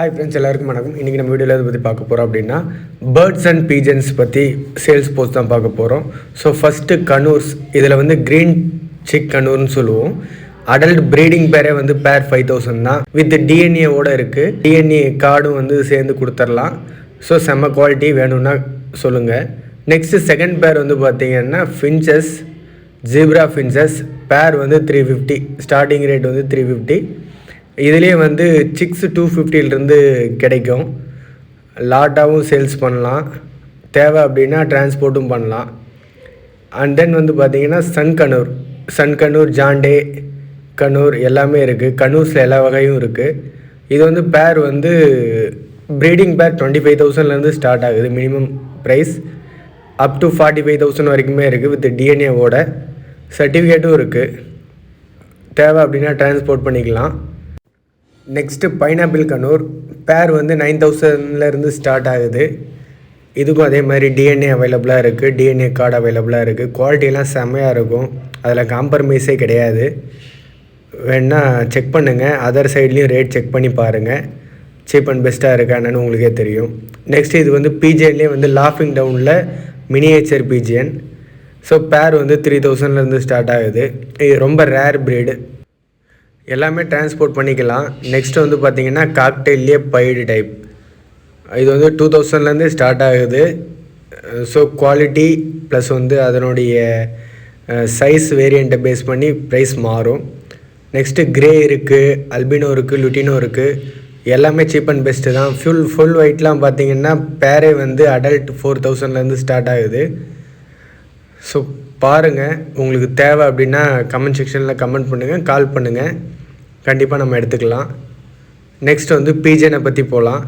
Hi friends, எல்லாருக்கும் வணக்கம். இன்றைக்கி நம்ம வீடியோவில் எதை பற்றி பார்க்க போகிறோம் அப்படின்னா பேர்ட்ஸ் அண்ட் பீஜன்ஸ் பற்றி சேல்ஸ் போஸ்ட் தான் பார்க்க போகிறோம். ஸோ ஃபஸ்ட்டு கனூர்ஸ், இதில் வந்து க்ரீன் சிக் கனூர்னு சொல்லுவோம். அடல்ட் ப்ரீடிங் பேரே வந்து பேர் 5000 தான். வித் டிஎன்ஏவோடு இருக்குது. டிஎன்ஏ கார்டும் வந்து சேர்ந்து கொடுத்துர்லாம். ஸோ செம்ம குவாலிட்டி வேணும்னா சொல்லுங்கள். நெக்ஸ்ட்டு செகண்ட் பேர் வந்து பார்த்திங்கன்னா ஃபின்ச்சஸ், ஜீப்ரா ஃபின்ச்சஸ். பேர் வந்து 350, ஸ்டார்டிங் ரேட் வந்து 350. இதுலேயே வந்து சிக்ஸ் 250லேருந்து கிடைக்கும். லாட்டாகவும் சேல்ஸ் பண்ணலாம், தேவை அப்படின்னா டிரான்ஸ்போர்ட்டும் பண்ணலாம். அண்ட் தென் வந்து பார்த்திங்கன்னா சன் கனூர், ஜாண்டே கனூர் எல்லாமே இருக்குது. கனூர்ஸில் எல்லா வகையும் இருக்குது. இது வந்து பேர் வந்து ப்ரீடிங் பேர் 25,000லேருந்து ஸ்டார்ட் ஆகுது. மினிமம் ப்ரைஸ் அப் டு 45,000 வரைக்குமே இருக்குது. வித் டிஎன்ஏவோட சர்டிஃபிகேட்டும் இருக்குது. தேவை அப்படின்னா டிரான்ஸ்போர்ட் பண்ணிக்கலாம். நெக்ஸ்ட்டு பைனாப்பிள் கனூர், பேர் வந்து 9,000லேருந்து ஸ்டார்ட் ஆகுது. இதுக்கும் அதே மாதிரி டிஎன்ஏ அவைலபிளாக இருக்குது. டிஎன்ஏ கார்டு அவைலபிளாக இருக்குது. குவாலிட்டியெல்லாம் செம்மையாக இருக்கும். அதில் காம்ப்ரமைஸே கிடையாது. வேணால் செக் பண்ணுங்கள். அதர் சைட்லேயும் ரேட் செக் பண்ணி பாருங்கள். சீப் அண்ட் பெஸ்ட்டாக இருக்கா என்னன்னு உங்களுக்கே தெரியும். நெக்ஸ்ட்டு இது வந்து பிஜிஎன்லேயே வந்து லாஃபிங் டவுனில் மினியேச்சர் பிஜிஎன். ஸோ பேர் வந்து 3,000லேருந்து ஸ்டார்ட் ஆகுது. இது ரொம்ப ரேர் ப்ரீடு. எல்லாமே டிரான்ஸ்போர்ட் பண்ணிக்கலாம். நெக்ஸ்ட்டு வந்து பார்த்திங்கன்னா காக்டெயிலே பைடு டைப். இது வந்து 2000லேருந்து ஸ்டார்ட் ஆகுது. ஸோ குவாலிட்டி ப்ளஸ் வந்து அதனுடைய சைஸ் வேரியண்ட்டை பேஸ் பண்ணி ப்ரைஸ் மாறும். நெக்ஸ்ட்டு க்ரே இருக்குது, அல்பினோ இருக்குது, லுட்டினோ இருக்குது. எல்லாமே சீப் அண்ட் பெஸ்ட்டு தான். ஃபுல் ஒயிட்லாம் பார்த்திங்கன்னா பேரே வந்து அடல்ட் 4,000லேருந்து ஸ்டார்ட் ஆகுது. ஸோ பாருங்கள், உங்களுக்கு தேவை அப்படின்னா கமெண்ட் செக்ஷனில் கமெண்ட் பண்ணுங்கள், கால் பண்ணுங்கள். கண்டிப்பாக நம்ம எடுத்துக்கலாம். நெக்ஸ்ட் வந்து பீஜனை பற்றி போகலாம்.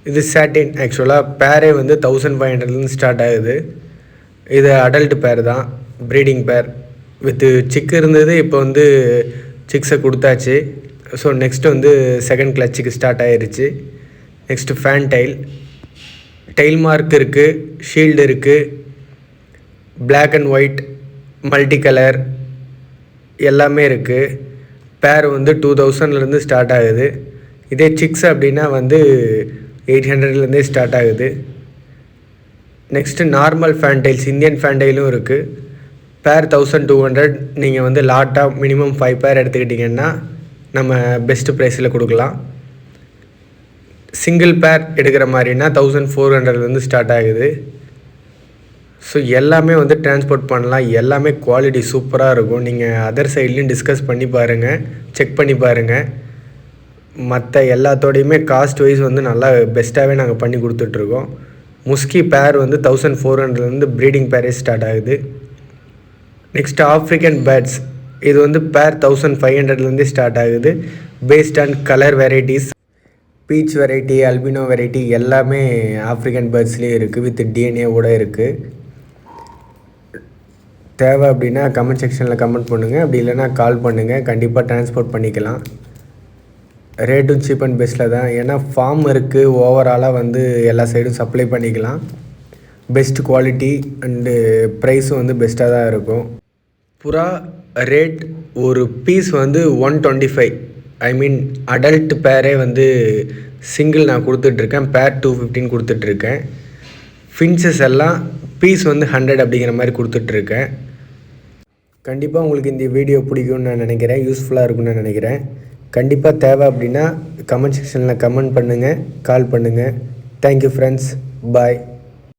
இது சாட்டின். ஆக்சுவலாக பேரே வந்து 1500லேருந்து ஸ்டார்ட் ஆகுது. இது அடல்ட் பேர் தான், ப்ரீடிங் பேர். வித்து சிக்கு இருந்தது, இப்போ வந்து சிக்ஸை கொடுத்தாச்சு. ஸோ நெக்ஸ்ட்டு வந்து செகண்ட் கிளச்சுக்கு ஸ்டார்ட் ஆகிருச்சு. நெக்ஸ்ட்டு ஃபேன் டெயில் மார்க் இருக்குது, ஷீல்டு இருக்குது, black and white, multi colour எல்லாமே இருக்குது. பேர் வந்து 2000லேருந்து ஸ்டார்ட் ஆகுது. இதே சிக்ஸ் அப்படின்னா வந்து 800லேருந்தே ஸ்டார்ட் ஆகுது. நெக்ஸ்ட்டு நார்மல் ஃபேன்டைல்ஸ், இந்தியன் ஃபேன்டைலும் இருக்குது. பேர் 1200. நீங்கள் வந்து லாட்டாக மினிமம் 5 பேர் எடுத்துக்கிட்டிங்கன்னா நம்ம பெஸ்ட்டு ப்ரைஸில் கொடுக்கலாம். சிங்கிள் பேர் எடுக்கிற மாதிரின்னா 1400லேருந்து ஸ்டார்ட் ஆகுது. ஸோ எல்லாமே வந்து டிரான்ஸ்போர்ட் பண்ணலாம். எல்லாமே குவாலிட்டி சூப்பராக இருக்கும். நீங்கள் அதர் சைட்லேயும் டிஸ்கஸ் பண்ணி பாருங்கள், செக் பண்ணி பாருங்கள். மற்ற எல்லாத்தோடையுமே காஸ்ட் வைஸ் வந்து நல்லா பெஸ்ட்டாகவே நாங்கள் பண்ணி கொடுத்துட்ருக்கோம். முஸ்கி பேர் வந்து 1400லேருந்து ப்ரீடிங் பேரே ஸ்டார்ட் ஆகுது. நெக்ஸ்ட் ஆஃப்ரிக்கன் பேர்ட்ஸ், இது வந்து பேர் 1500லேருந்தே ஸ்டார்ட் ஆகுது. Based on colour varieties, beach variety, albino variety எல்லாமே ஆஃப்ரிக்கன் பேர்ட்ஸ்லேயும் இருக்குது. வித் டிஎன்ஏவோடு இருக்குது. தேவை அப்படின்னா கமெண்ட் செக்ஷனில் கமெண்ட் பண்ணுங்கள். அப்படி இல்லைனா கால் பண்ணுங்கள். கண்டிப்பாக டிரான்ஸ்போர்ட் பண்ணிக்கலாம். ரேட்டும் சீப் அண்ட் பெஸ்ட்டில் தான். ஏன்னா ஃபார்ம் இருக்குது. ஓவராலாக வந்து எல்லா சைடும் சப்ளை பண்ணிக்கலாம். பெஸ்ட் குவாலிட்டி அண்டு ப்ரைஸும் வந்து பெஸ்ட்டாக தான் இருக்கும். புறா ரேட் ஒரு பீஸ் வந்து 125. ஐ மீன் அடல்ட் பேரே வந்து சிங்கிள் நான் கொடுத்துட்ருக்கேன். பேர் 215 கொடுத்துட்ருக்கேன். ஃபின்ச்சஸ் எல்லாம் பீஸ் வந்து 100 அப்படிங்கிற மாதிரி கொடுத்துட்ருக்கேன். கண்டிப்பாக உங்களுக்கு இந்த வீடியோ பிடிக்கும்னு நான் நினைக்கிறேன். யூஸ்ஃபுல்லாக இருக்கும்னு நான் நினைக்கிறேன். கண்டிப்பாக தேவை அப்படின்னா கமெண்ட் செக்ஷனில் கமெண்ட் பண்ணுங்கள், கால் பண்ணுங்கள். Thank you friends. பாய்.